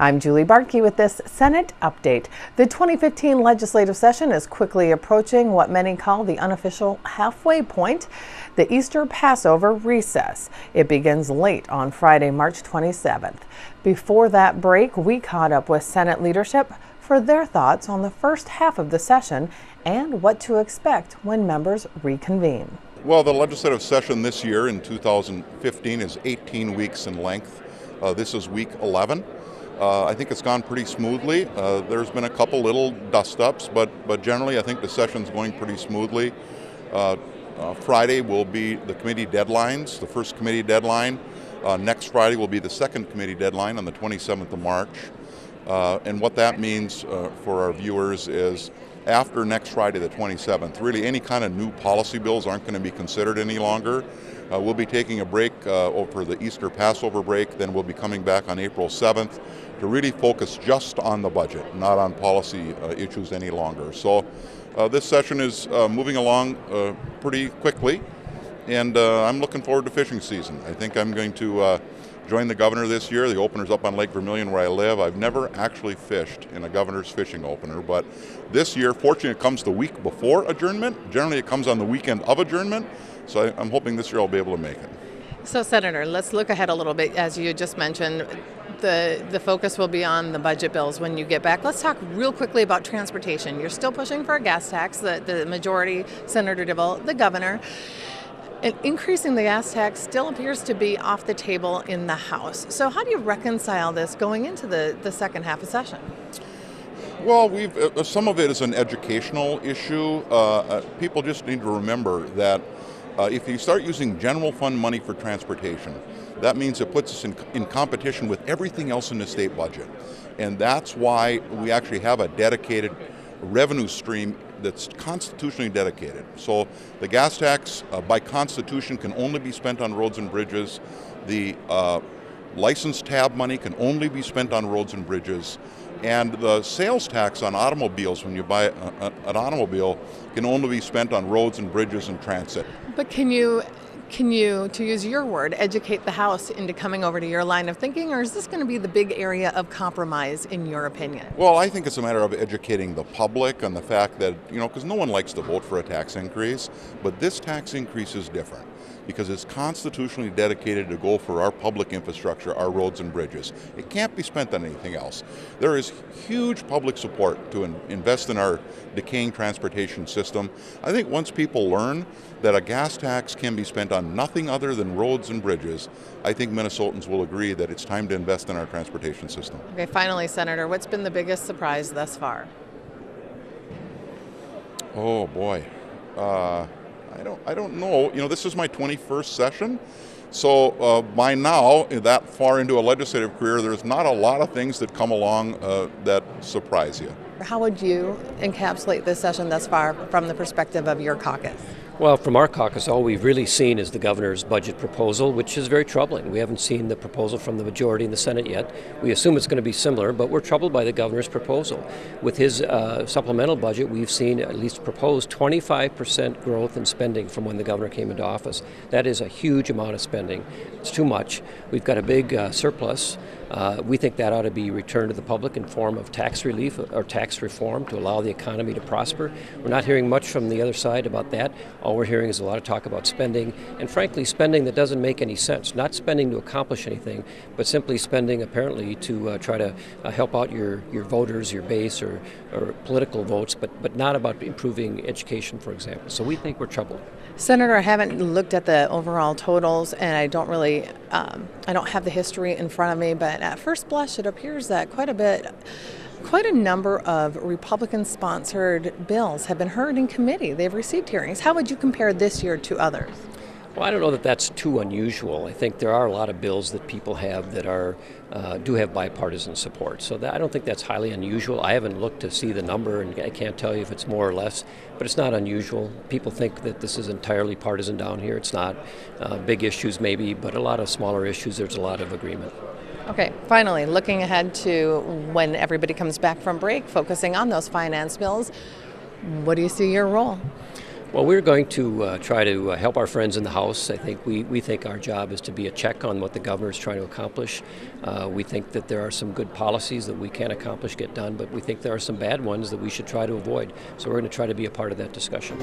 I'm Julie Barkey with this Senate update. The 2015 legislative session is quickly approaching what many call the unofficial halfway point, the Easter-Passover recess. It begins late on Friday, March 27th. Before that break, we caught up with Senate leadership for their thoughts on the first half of the session and what to expect when members reconvene. Well, the legislative session this year in 2015 is 18 weeks in length. This is week 11. I think it's gone pretty smoothly. There's been a couple little dust-ups, but generally I think the session's going pretty smoothly. Friday will be the committee deadlines, the first committee deadline. Next Friday will be the second committee deadline on the 27th of March. And what that means for our viewers is after next Friday the 27th, really any kind of new policy bills aren't going to be considered any longer. We'll be taking a break over the Easter-Passover break, then we'll be coming back on April 7th to really focus just on the budget, not on policy issues any longer. So this session is moving along pretty quickly, and I'm looking forward to fishing season. I think I'm going to join the governor this year. The opener's up on Lake Vermilion where I live. I've never actually fished in a governor's fishing opener, but this year, fortunately, it comes the week before adjournment. Generally, it comes on the weekend of adjournment, so I'm hoping this year I'll be able to make it. So, Senator, let's look ahead a little bit. As you just mentioned, the focus will be on the budget bills when you get back. Let's talk real quickly about transportation. You're still pushing for a gas tax, the majority, Senator Dibble, the governor. And increasing the gas tax still appears to be off the table in the House. So how do you reconcile this going into the second half of session? Well, some of it is an educational issue. People just need to remember that if you start using general fund money for transportation, that means it puts us in competition with everything else in the state budget. And that's why we actually have a dedicated revenue stream that's constitutionally dedicated. So the gas tax by constitution can only be spent on roads and bridges. The license tab money can only be spent on roads and bridges. And the sales tax on automobiles, when you buy an automobile, can only be spent on roads and bridges and transit. But can you, to use your word, educate the House into coming over to your line of thinking, or is this going to be the big area of compromise in your opinion? Well, I think it's a matter of educating the public on the fact that, because no one likes to vote for a tax increase, but this tax increase is different because it's constitutionally dedicated to go for our public infrastructure, our roads and bridges. It can't be spent on anything else. There is huge public support to invest in our decaying transportation system. I think once people learn that a gas tax can be spent on nothing other than roads and bridges, I think Minnesotans will agree that it's time to invest in our transportation system. Okay, finally, Senator, what's been the biggest surprise thus far? Oh boy, I don't know. This is my 21st session, so by now, that far into a legislative career, there's not a lot of things that come along that surprise you. How would you encapsulate this session thus far from the perspective of your caucus? Well, from our caucus, all we've really seen is the governor's budget proposal, which is very troubling. We haven't seen the proposal from the majority in the Senate yet. We assume it's going to be similar, but we're troubled by the governor's proposal. With his supplemental budget, we've seen at least proposed 25% growth in spending from when the governor came into office. That is a huge amount of spending. It's too much. We've got a big surplus. We think that ought to be returned to the public in form of tax relief or tax reform to allow the economy to prosper. We're not hearing much from the other side about that. All we're hearing is a lot of talk about spending, and frankly, spending that doesn't make any sense. Not spending to accomplish anything, but simply spending apparently to try to help out your voters, your base, or political votes, but not about improving education, for example. So we think we're troubled. Senator, I haven't looked at the overall totals, and I don't really, I don't have the history in front of me, but at first blush, it appears that quite a number of Republican-sponsored bills have been heard in committee. They've received hearings. How would you compare this year to others? Well, I don't know that that's too unusual. I think there are a lot of bills that people have that do have bipartisan support. So I don't think that's highly unusual. I haven't looked to see the number, and I can't tell you if it's more or less, but it's not unusual. People think that this is entirely partisan down here. It's not. Big issues maybe, but a lot of smaller issues, there's a lot of agreement. Okay, finally, looking ahead to when everybody comes back from break, focusing on those finance bills, what do you see your role? Well, we're going to try to help our friends in the House. I think we think our job is to be a check on what the governor is trying to accomplish. We think that there are some good policies that we can accomplish, get done, but we think there are some bad ones that we should try to avoid. So we're going to try to be a part of that discussion.